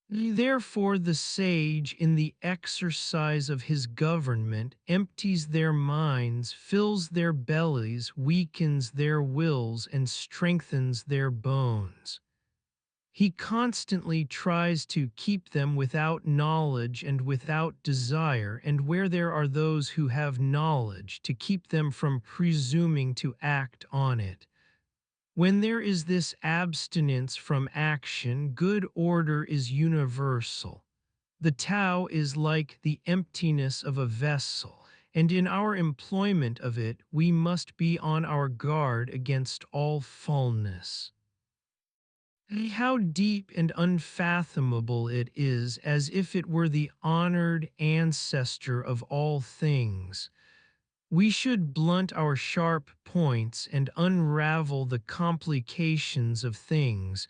Therefore, the sage, in the exercise of his government, empties their minds, fills their bellies, weakens their wills, and strengthens their bones. He constantly tries to keep them without knowledge and without desire, and where there are those who have knowledge, to keep them from presuming to act on it. When there is this abstinence from action, good order is universal. The Tao is like the emptiness of a vessel, and in our employment of it we must be on our guard against all fullness. How deep and unfathomable it is, as if it were the honored ancestor of all things. We should blunt our sharp points and unravel the complications of things.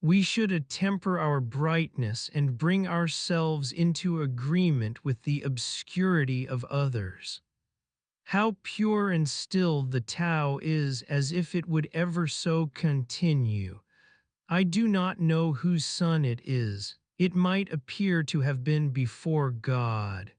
We should attemper our brightness and bring ourselves into agreement with the obscurity of others. How pure and still the Tao is, as if it would ever so continue. I do not know whose son it is. It might appear to have been before God.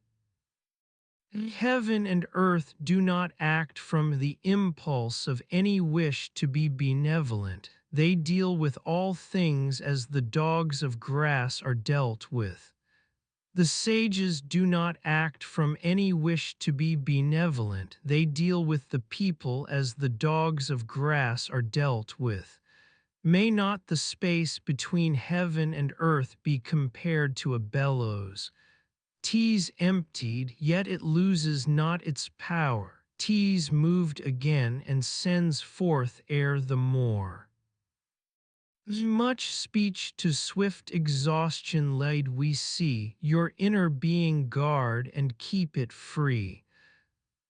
Heaven and earth do not act from the impulse of any wish to be benevolent. They deal with all things as the dogs of grass are dealt with. The sages do not act from any wish to be benevolent. They deal with the people as the dogs of grass are dealt with. May not the space between heaven and earth be compared to a bellows? Teas emptied, yet it loses not its power. Teas moved again and sends forth air the more. Much speech to swift exhaustion laid we see, your inner being guard and keep it free.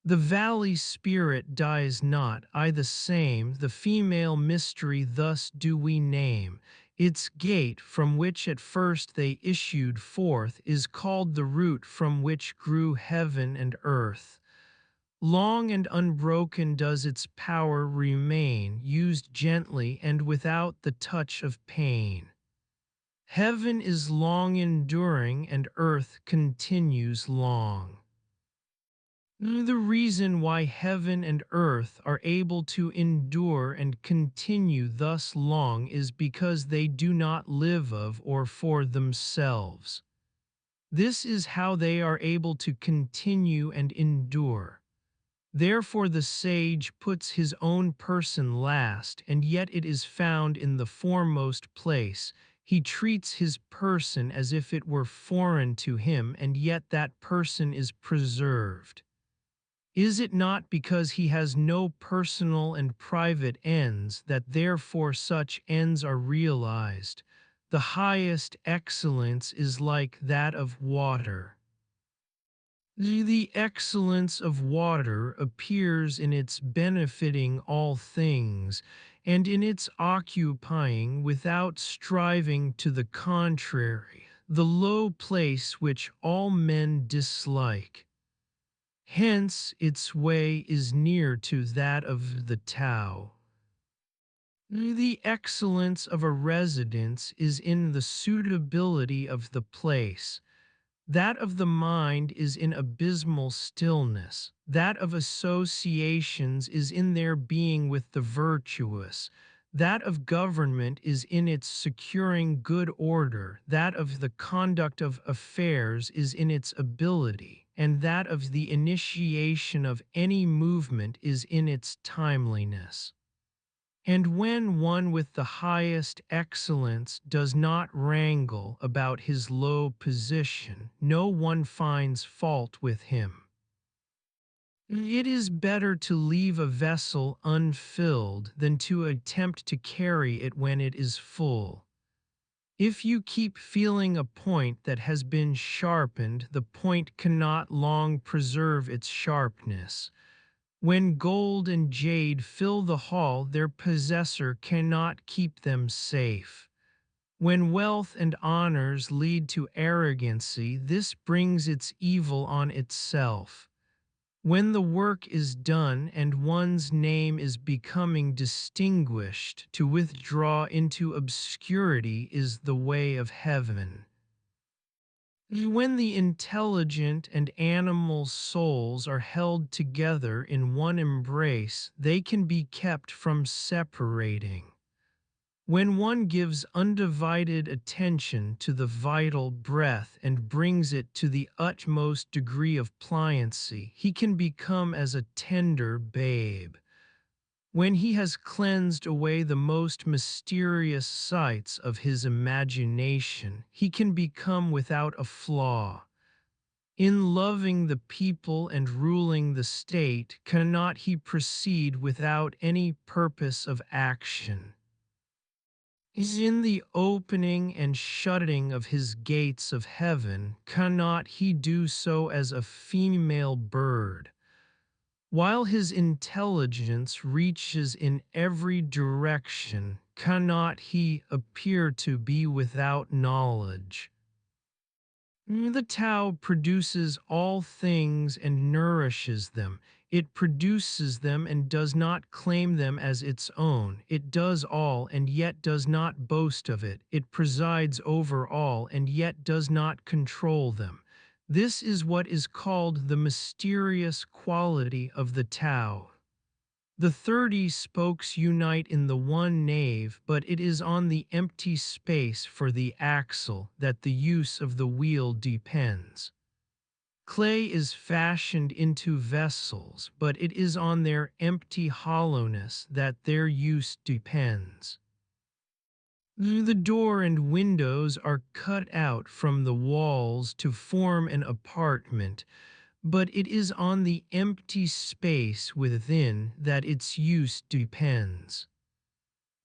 The valley spirit dies not, I the same, the female mystery thus do we name. Its gate, from which at first they issued forth, is called the root from which grew heaven and earth. Long and unbroken does its power remain, used gently and without the touch of pain. Heaven is long enduring and earth continues long. The reason why heaven and earth are able to endure and continue thus long is because they do not live of or for themselves. This is how they are able to continue and endure. Therefore the sage puts his own person last, and yet it is found in the foremost place. He treats his person as if it were foreign to him, and yet that person is preserved. Is it not because he has no personal and private ends that therefore such ends are realized? The highest excellence is like that of water. The excellence of water appears in its benefiting all things, and in its occupying without striving to the contrary, the low place which all men dislike. Hence its way is near to that of the Tao. The excellence of a residence is in the suitability of the place. That of the mind is in abysmal stillness. That of associations is in their being with the virtuous. That of government is in its securing good order. That of the conduct of affairs is in its ability. And that of the initiation of any movement is in its timeliness. And when one with the highest excellence does not wrangle about his low position, no one finds fault with him. It is better to leave a vessel unfilled than to attempt to carry it when it is full. If you keep feeling a point that has been sharpened, the point cannot long preserve its sharpness. When gold and jade fill the hall, their possessor cannot keep them safe. When wealth and honors lead to arrogancy, this brings its evil on itself. When the work is done and one's name is becoming distinguished, to withdraw into obscurity is the way of heaven. When the intelligent and animal souls are held together in one embrace, they can be kept from separating. When one gives undivided attention to the vital breath and brings it to the utmost degree of pliancy, he can become as a tender babe. When he has cleansed away the most mysterious sights of his imagination, he can become without a flaw. In loving the people and ruling the state, cannot he proceed without any purpose of action? Is in the opening and shutting of his gates of heaven, cannot he do so as a female bird? While his intelligence reaches in every direction, cannot he appear to be without knowledge? The Tao produces all things and nourishes them. It produces them and does not claim them as its own. It does all and yet does not boast of it. It presides over all and yet does not control them. This is what is called the mysterious quality of the Tao. The 30 spokes unite in the one nave, but it is on the empty space for the axle that the use of the wheel depends. Clay is fashioned into vessels, but it is on their empty hollowness that their use depends. The door and windows are cut out from the walls to form an apartment, but it is on the empty space within that its use depends.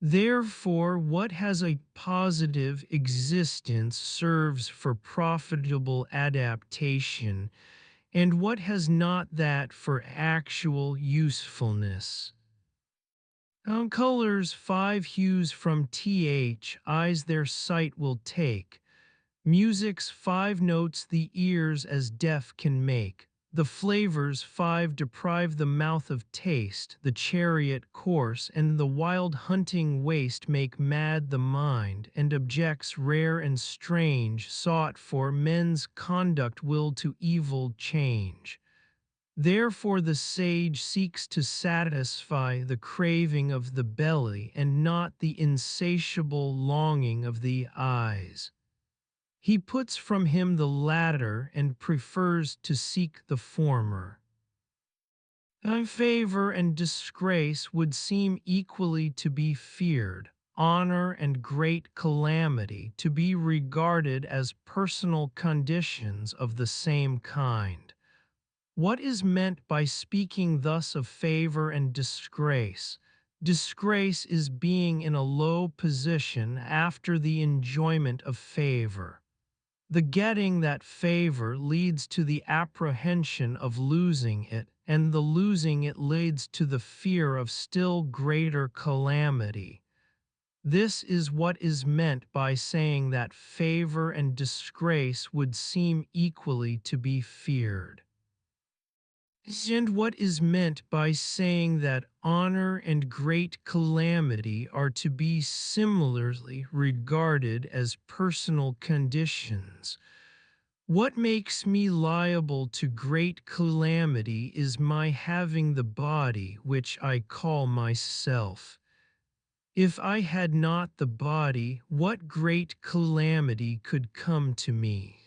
Therefore, what has a positive existence serves for profitable adaptation, and what has not that for actual usefulness. Colors 5 hues from eyes their sight will take. Music's 5 notes the ears as deaf can make. The flavors 5 deprive the mouth of taste. The chariot course and the wild hunting waste make mad the mind, and objects rare and strange sought for men's conduct will to evil change. Therefore the sage seeks to satisfy the craving of the belly and not the insatiable longing of the eyes. He puts from him the latter and prefers to seek the former. Favor and disgrace would seem equally to be feared, honor and great calamity to be regarded as personal conditions of the same kind. What is meant by speaking thus of favor and disgrace? Disgrace is being in a low position after the enjoyment of favor. The getting that favor leads to the apprehension of losing it, and the losing it leads to the fear of still greater calamity. This is what is meant by saying that favor and disgrace would seem equally to be feared. And what is meant by saying that honor and great calamity are to be similarly regarded as personal conditions? What makes me liable to great calamity is my having the body which I call myself. If I had not the body, what great calamity could come to me?